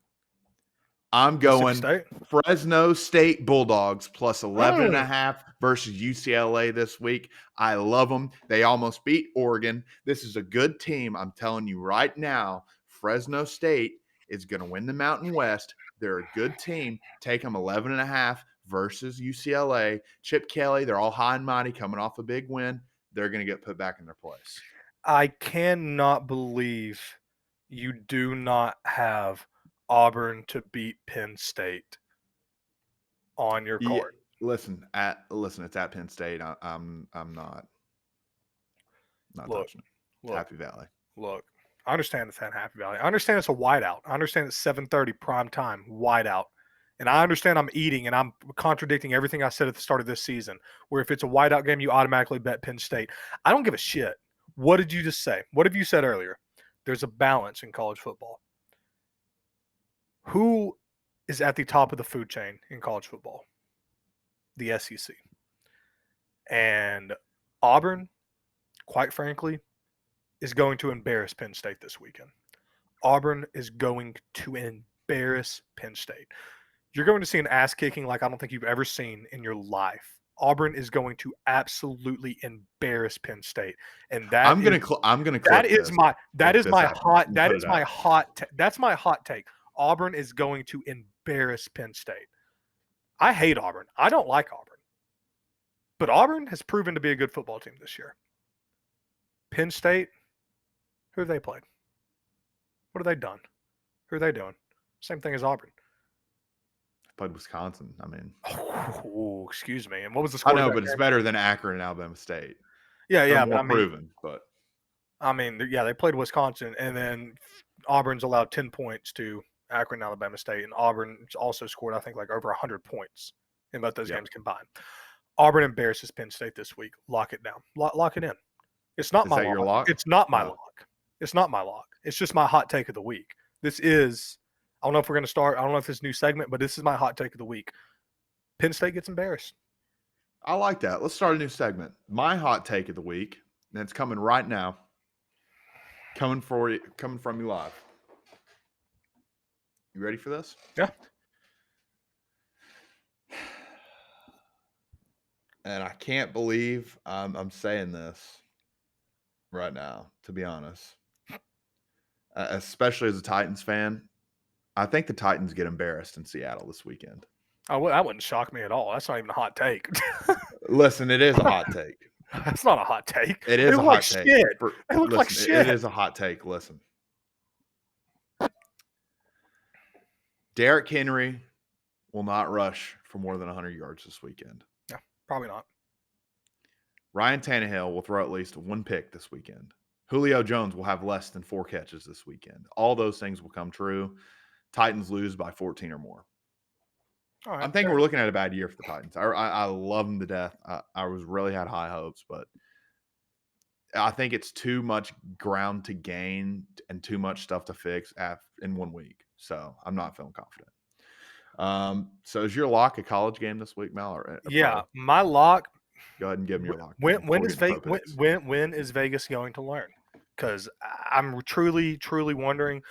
I'm going Fresno State Bulldogs plus 11.5 versus UCLA this week. I love them. They almost beat Oregon. This is a good team. I'm telling you right now, Fresno State is going to win the Mountain West. They're a good team. Take them 11.5 versus UCLA. Chip Kelly, they're all high and mighty coming off a big win. They're going to get put back in their place. I cannot believe you do not have Auburn to beat Penn State on your card. Listen, it's at Penn State. I'm not touching it. Happy Valley. Look, I understand it's at Happy Valley. I understand it's a whiteout. I understand it's 7:30 prime time whiteout. And I understand I'm eating and I'm contradicting everything I said at the start of this season, where if it's a whiteout game, you automatically bet Penn State. I don't give a shit. What did you just say? What have you said earlier? There's a balance in college football. Who is at the top of the food chain in college football? The SEC. And Auburn, quite frankly, is going to embarrass Penn State this weekend. Auburn is going to embarrass Penn State. You're going to see an ass kicking like I don't think you've ever seen in your life. Auburn is going to absolutely embarrass Penn State, and that's my hot take. Auburn is going to embarrass Penn State. I hate Auburn. I don't like Auburn, but Auburn has proven to be a good football team this year. Penn State, who have they played? What have they done? Who are they doing? Same thing as Auburn. Played Wisconsin. I mean, oh, excuse me. And what was the score? I know, but it's better than Akron and Alabama State. Yeah, but proven. But I mean, yeah, they played Wisconsin, and then Auburn's allowed 10 points to Akron and Alabama State, and Auburn also scored, I think, like over 100 points in both those games combined. Auburn embarrasses Penn State this week. Lock it down. Lock it in. It's not my lock. It's not my lock. It's not my lock. It's just my hot take of the week. This is. I don't know if we're going to start. I don't know if this is a new segment, but this is my hot take of the week. Penn State gets embarrassed. I like that. Let's start a new segment. My hot take of the week, and it's coming right now. Coming from you live. You ready for this? Yeah. And I can't believe I'm saying this right now, to be honest. Especially as a Titans fan. I think the Titans get embarrassed in Seattle this weekend. Oh, that wouldn't shock me at all. That's not even a hot take. Listen, it is a hot take. That's not a hot take. It is a hot take. It looks like shit. It is a hot take. Listen. Derrick Henry will not rush for more than 100 yards this weekend. No, probably not. Ryan Tannehill will throw at least one pick this weekend. Julio Jones will have less than 4 catches this weekend. All those things will come true. Titans lose by 14 or more. All right, I'm thinking we're looking at a bad year for the Titans. I love them to death. I was really had high hopes, but I think it's too much ground to gain and too much stuff to fix in 1 week. So I'm not feeling confident. So is your lock a college game this week, Mal, or a Yeah, pro? my lock. Go ahead and give me your lock then When before when we is get into pro Vegas? picks. When is Vegas going to learn? Because I'm truly wondering.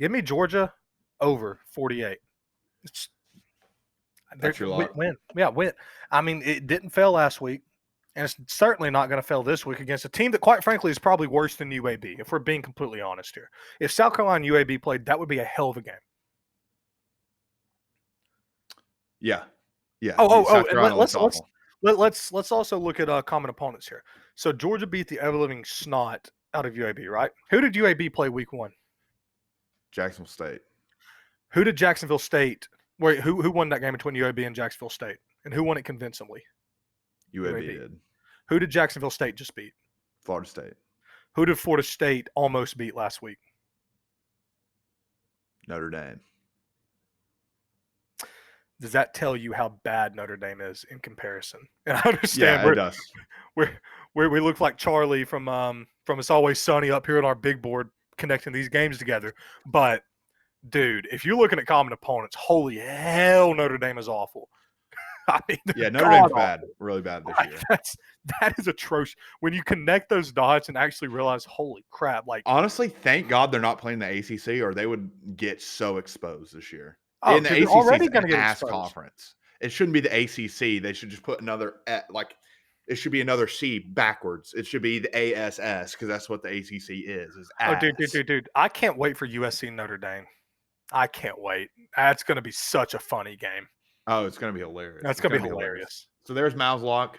Give me Georgia over 48. It's, That's your lock. win. Yeah, win. I mean, it didn't fail last week, and it's certainly not going to fail this week against a team that, quite frankly, is probably worse than UAB. If we're being completely honest here, if South Carolina and UAB played, that would be a hell of a game. Yeah. Yeah. Oh, South and Carolina looks awful. let's also look at common opponents here. So Georgia beat the ever living snot out of UAB, right? Who did UAB play week 1? Jacksonville State. Who did Jacksonville State? Wait, who won that game between UAB and Jacksonville State, and who won it convincingly? UAB did. Who did Jacksonville State just beat? Florida State. Who did Florida State almost beat last week? Notre Dame. Does that tell you how bad Notre Dame is in comparison? And I understand it does. We look like Charlie from It's Always Sunny up here on our big board connecting these games together. But dude, if you're looking at common opponents, holy hell, Notre Dame is awful. I mean, Notre Dame's bad, really bad this year. That is atrocious. When you connect those dots and actually realize, holy crap! Like, honestly, thank God they're not playing the ACC, or they would get so exposed this year. Oh, and the ACC already is going to an get ass exposed. conference. It shouldn't be the ACC. They should just put another it should be another C backwards. It should be the ASS because that's what the ACC is ass. Oh, dude! I can't wait for USC and Notre Dame. I can't wait. That's going to be such a funny game. Oh, it's going to be hilarious. That's going to be hilarious. So there's Mal's lock.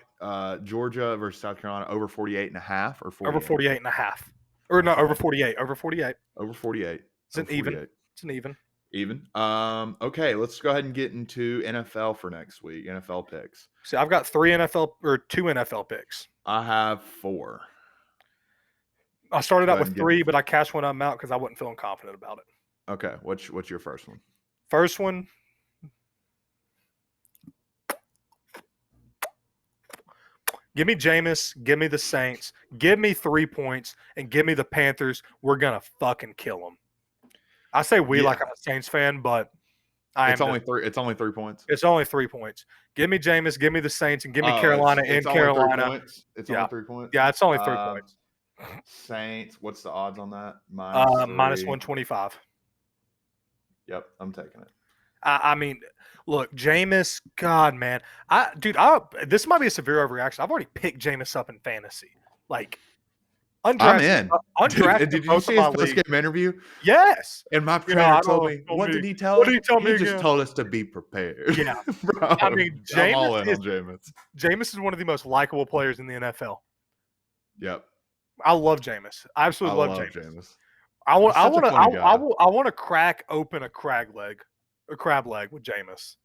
Georgia versus South Carolina over 48.5 or 48? Over 48.5. Or no, over 48. Over 48. Over 48. It's an even. It's an even. Even. Okay, let's go ahead and get into NFL for next week. NFL picks. See, I've got 2 NFL picks. I have 4. I started out with 3, but I cashed one of them out because I wasn't feeling confident about it. Okay, what's your first one? First one. Give me Jameis, give me the Saints, give me 3 points, and give me the Panthers. We're gonna fucking kill them. I say like I'm a Saints fan, but it's only 3 points. It's only 3 points. Give me Jameis, give me the Saints, and give me Carolina in Carolina. It's only 3 points. Yeah, it's only 3 points. Saints. What's the odds on that? Minus 125. Yep, I'm taking it. I mean, look, Jameis, God, man. This might be a severe overreaction. I've already picked Jameis up in fantasy. Like, I'm in. Did you see his post-game interview? Yes. And my trainer told me, what did he tell us? He just told us to be prepared. Yeah. Bro, I mean, I'm all in on Jameis. Jameis is one of the most likable players in the NFL. Yep. I love Jameis. I absolutely love Jameis. I want to crack open a crab leg with Jameis.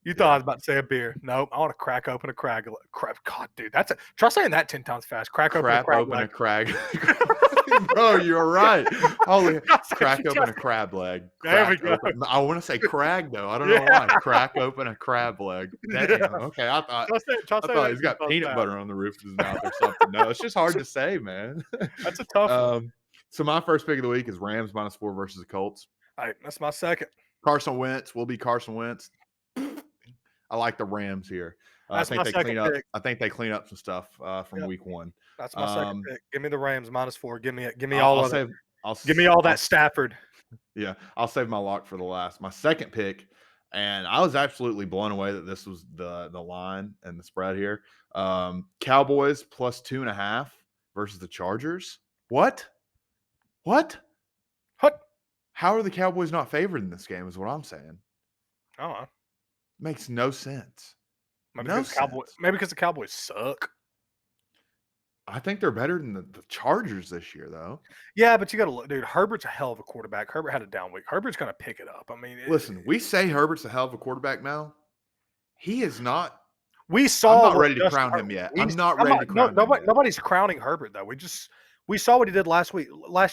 You thought I was about to say a beer. Nope. I want to crack open a crab. God, dude, try saying that 10 times fast. Crack open a crab. Bro, you're right. Holy, crack open a crab leg. There we go. I want to say crag though. I don't know why. Crack open a crab leg. Damn. Yeah. Okay, I thought he's got peanut butter on the roof of his mouth or something. No, it's just hard to say, man. That's a tough one. So my first pick of the week is Rams -4 versus the Colts. All right, that's my second. Carson Wentz will be Carson Wentz. I like the Rams here. I think they clean up some stuff from week 1. That's my second pick. Give me the Rams -4. Give me all of it. Give me all that Stafford. Yeah, I'll save my lock for the last. My second pick, and I was absolutely blown away that this was the line and the spread here. Cowboys +2.5 versus the Chargers. What? How are the Cowboys not favored in this game is what I'm saying. Oh, makes no sense. Maybe because the Cowboys suck. I think they're better than the Chargers this year, though. Yeah, but you got to look, dude. Herbert's a hell of a quarterback. Herbert had a down week. Herbert's going to pick it up. I mean, listen, we say Herbert's a hell of a quarterback now. He is not. I'm not ready to crown him yet. I'm not ready to crown him yet. Nobody's crowning Herbert, though. We saw what he did last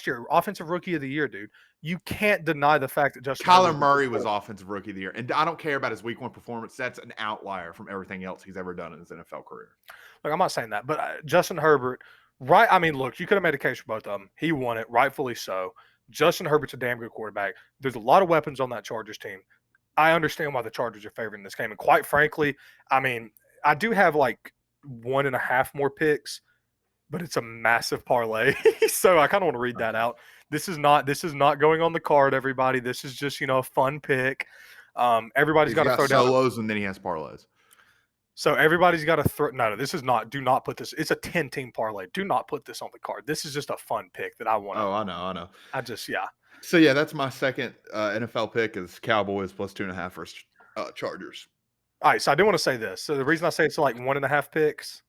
year. Offensive Rookie of the Year, dude. You can't deny the fact that Kyler Murray was Offensive Rookie of the Year. And I don't care about his week 1 performance. That's an outlier from everything else he's ever done in his NFL career. Look, I'm not saying that. But Justin Herbert Right. I mean, look, you could have made a case for both of them. He won it, rightfully so. Justin Herbert's a damn good quarterback. There's a lot of weapons on that Chargers team. I understand why the Chargers are favoring this game. And quite frankly, I mean, I do have like 1.5 more picks, but it's a massive parlay. So I kind of want to read that Okay. out. This is not going on the card, everybody. This is just, a fun pick. Everybody's He's got to got throw down. solos and then he has parlays. So everybody's got to throw. No, this is not. Do not put this. It's a 10-team parlay. Do not put this on the card. This is just a fun pick that I want to. Oh, I know, I know. Yeah. So yeah, that's my second NFL pick is Cowboys plus 2.5 versus Chargers. All right. So I do want to say this. So the reason I say it's like 1.5 picks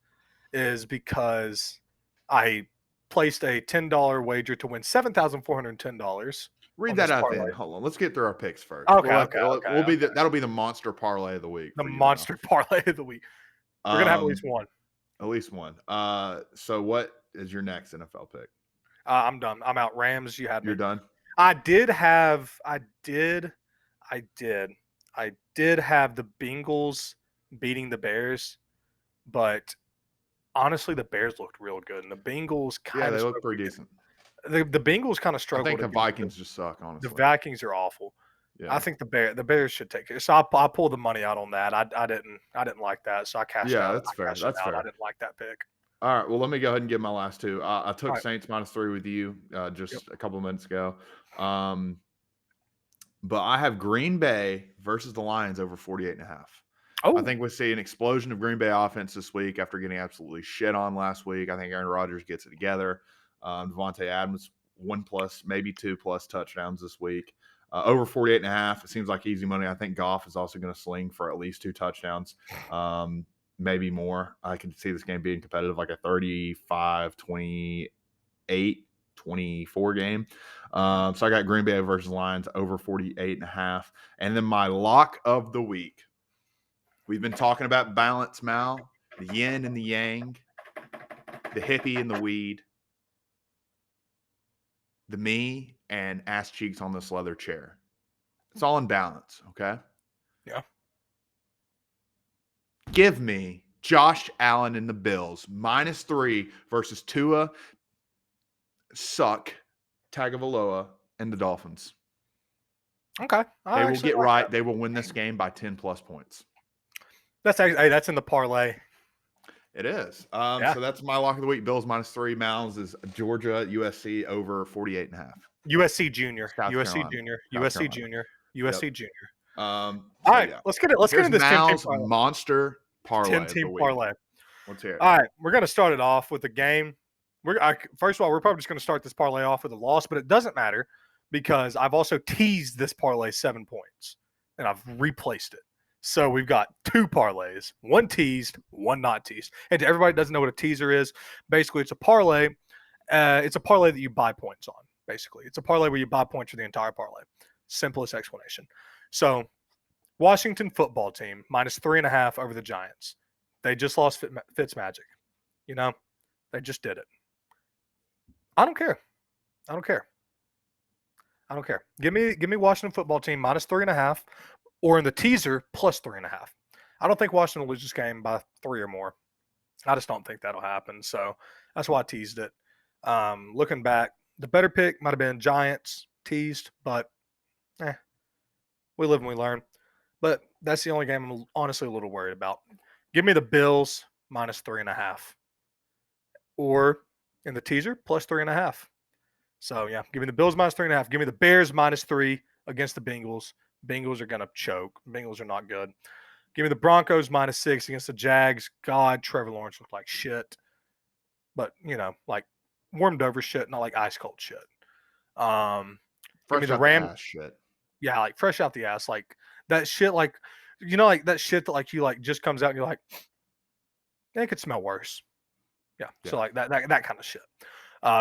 is because I placed a $10 wager to win $7,410 Read on that this out then. parlay. Hold on. Let's get through our picks first. Okay. Okay. Okay. We'll be Okay. that'll be the monster parlay of the week The for you now. monster parlay of the week. We're gonna have at least one. At least one. So what is your next NFL pick? I'm done. I'm out. Rams. You had me. You're done. I did have the Bengals beating the Bears, but honestly, the Bears looked real good, and the Bengals Yeah, kind they of look pretty decent. the Bengals kind of I struggled think the against Vikings just suck, the honestly. Vikings are awful. I Yeah. think the Bears should take it. So I pulled the money out on that. I didn't like that, so I cashed Yeah, out. that's fair. That's I fair. didn't like that pick. All right. Well, let me go ahead and get my last two. I All took right. Saints -3 with you Yep. just a couple minutes ago. But I have Green Bay versus the Lions over 48.5. I Oh, think we see an explosion of Green Bay offense this week after getting absolutely shit on last week. I think Aaron Rodgers gets it together. Devontae Adams, 1+, maybe 2+ touchdowns this week. Over 48.5. It seems like easy money. I think Goff is also going to sling for at least 2 touchdowns, maybe more. I can see this game being competitive, like a 35-28-24 game. So I got Green Bay versus Lions over 48.5. And then my lock of the week. We've been talking about balance, Mal, the yin and the yang, the hippie and the weed, the me and ass cheeks on this leather chair. It's all in balance, okay? yeah. Give me Josh Allen and the Bills -3 versus Tua, Suck, Tagovailoa, and the Dolphins. Okay. They will get right. They will win this game by 10+ points. That's actually, hey, that's in the parlay. It is. Yeah. So that's my lock of the week. Bills -3. Mal's is Georgia, USC over 48.5. USC Junior. South USC Carolina. Junior. South USC Carolina. Junior. Yep. USC Junior. So All right, yeah. let's get it. Let's get Here's into this 10-team Mal's parlay. monster parlay of the 10-team week. parlay. Let's hear it. All right, we're going to start it off with a game. First of all, we're probably just going to start this parlay off with a loss, but it doesn't matter because I've also teased this parlay 7 points, and I've replaced it. So we've got 2 parlays, one teased, one not teased. And to everybody who doesn't know what a teaser is, basically it's a parlay. It's a parlay that you buy points on, basically. It's a parlay where you buy points for the entire parlay. Simplest explanation. So Washington football team -3.5 over the Giants. They just lost Fitzmagic. They just did it. I don't care. I don't care. I don't care. Give me Washington football team -3.5, or in the teaser +3.5. I don't think Washington will lose this game by 3 or more. I just don't think that'll happen. So that's why I teased it. Looking back, the better pick might have been Giants teased, but we live and we learn. But that's the only game I'm honestly a little worried about. Give me the Bills -3.5, or in the teaser +3.5. So yeah, give me the Bills -3.5. Give me the Bears -3 against the Bengals. Bengals are gonna choke. Bengals are not good. Give me the Broncos -6 against the Jags. God, Trevor Lawrence looked like shit, but like warmed over shit, not like ice cold shit. Give me Fresh the out the Rams. ass shit. Yeah, like fresh out the ass, like that shit, like like that shit that like you like just comes out and you're like, it could smell worse. Yeah, so like that kind of shit.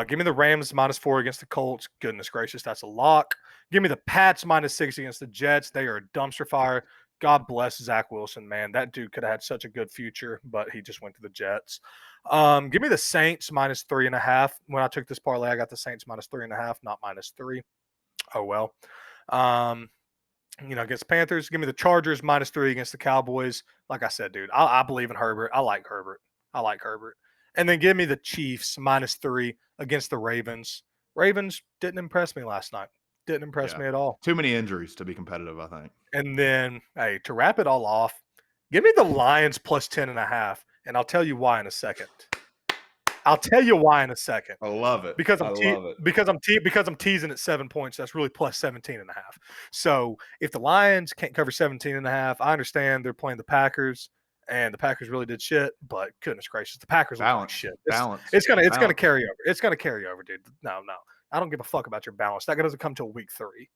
Give me the Rams -4 against the Colts. Goodness gracious, that's a lock. Give me the Pats -6 against the Jets. They are a dumpster fire. God bless Zach Wilson, man. That dude could have had such a good future, but he just went to the Jets. Give me the Saints -3.5. When I took this parlay, I got the Saints -3.5, not -3. Oh well. Against Panthers, give me the Chargers -3 against the Cowboys. Like I said, dude, I believe in Herbert. I like Herbert. And then give me the Chiefs -3 against the Ravens. Ravens didn't impress me last night. Didn't impress Yeah. me at all. Too many injuries to be competitive, I think. And then, hey, to wrap it all off, give me the Lions plus 10.5, and I'll tell you why in a second. I'll tell you why in a second. I love it. Because I love it. I'm teasing at 7 points. That's really plus 17.5. So if the Lions can't cover 17.5, I understand they're playing the Packers, and the Packers really did shit. But goodness gracious, the Packers look like Balance. shit. Balance. It's gonna Balance. carry over. It's gonna carry over, dude. No, I don't give a fuck about your balance. That doesn't come till week 3.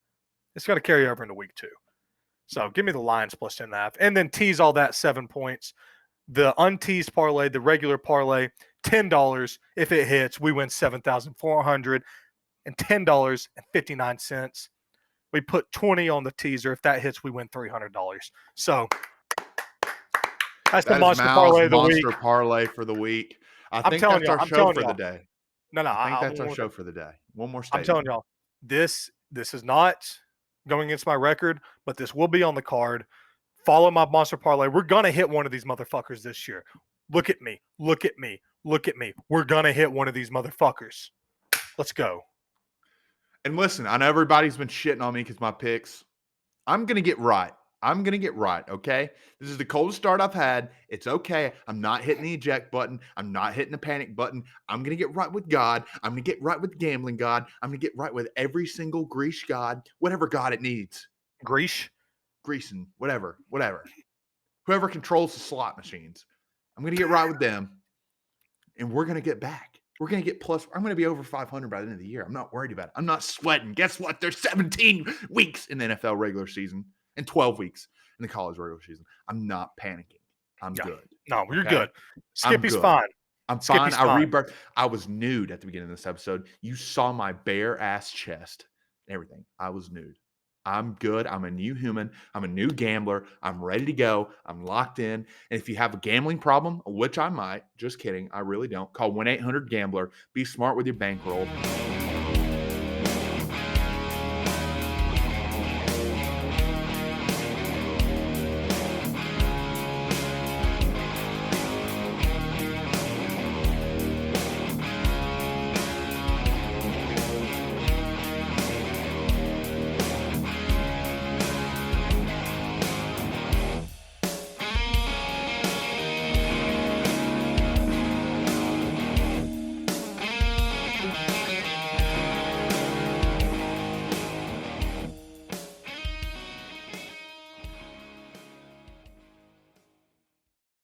It's gonna carry over into week 2. So give me the Lions plus 10.5, and then tease all that 7 points. The unteased parlay, the regular parlay, $10. If it hits, we win $7,410.59. We put 20 on the teaser. If that hits, we win $300. So that's the That is monster Mal's parlay of the week. monster parlay for the week. I I'm think telling that's y'all. our I'm show telling for the y'all. day. No, I think that's our show for the day. One more I'm statement. telling y'all. This is not going against my record, but this will be on the card. Follow my monster parlay. We're gonna hit one of these motherfuckers this year. Look at me. Look at me. Look at me. We're gonna hit one of these motherfuckers. Let's go. And listen, I know everybody's been shitting on me because my picks. I'm going to get right. I'm going to get right, okay? This is the coldest start I've had. It's okay. I'm not hitting the eject button. I'm not hitting the panic button. I'm going to get right with God. I'm going to get right with the gambling God. I'm going to get right with every single grease God, whatever God it needs. Greece. Greasing, whatever. Whoever controls the slot machines. I'm going to get right with them, and we're going to get back. We're going to get plus. I'm going to be over 500 by the end of the year. I'm not worried about it. I'm not sweating. Guess what? There's 17 weeks in the NFL regular season and 12 weeks in the college regular season. I'm not panicking. I'm good. No, you're Okay? good. Skippy's good. fine. I'm fine. Skippy's fine. Rebirth. I was nude at the beginning of this episode. You saw my bare ass chest and everything. I was nude. I'm good. I'm a new human. I'm a new gambler. I'm ready to go. I'm locked in. And if you have a gambling problem, which I might, just kidding, I really don't, call 1-800-GAMBLER. Be smart with your bankroll.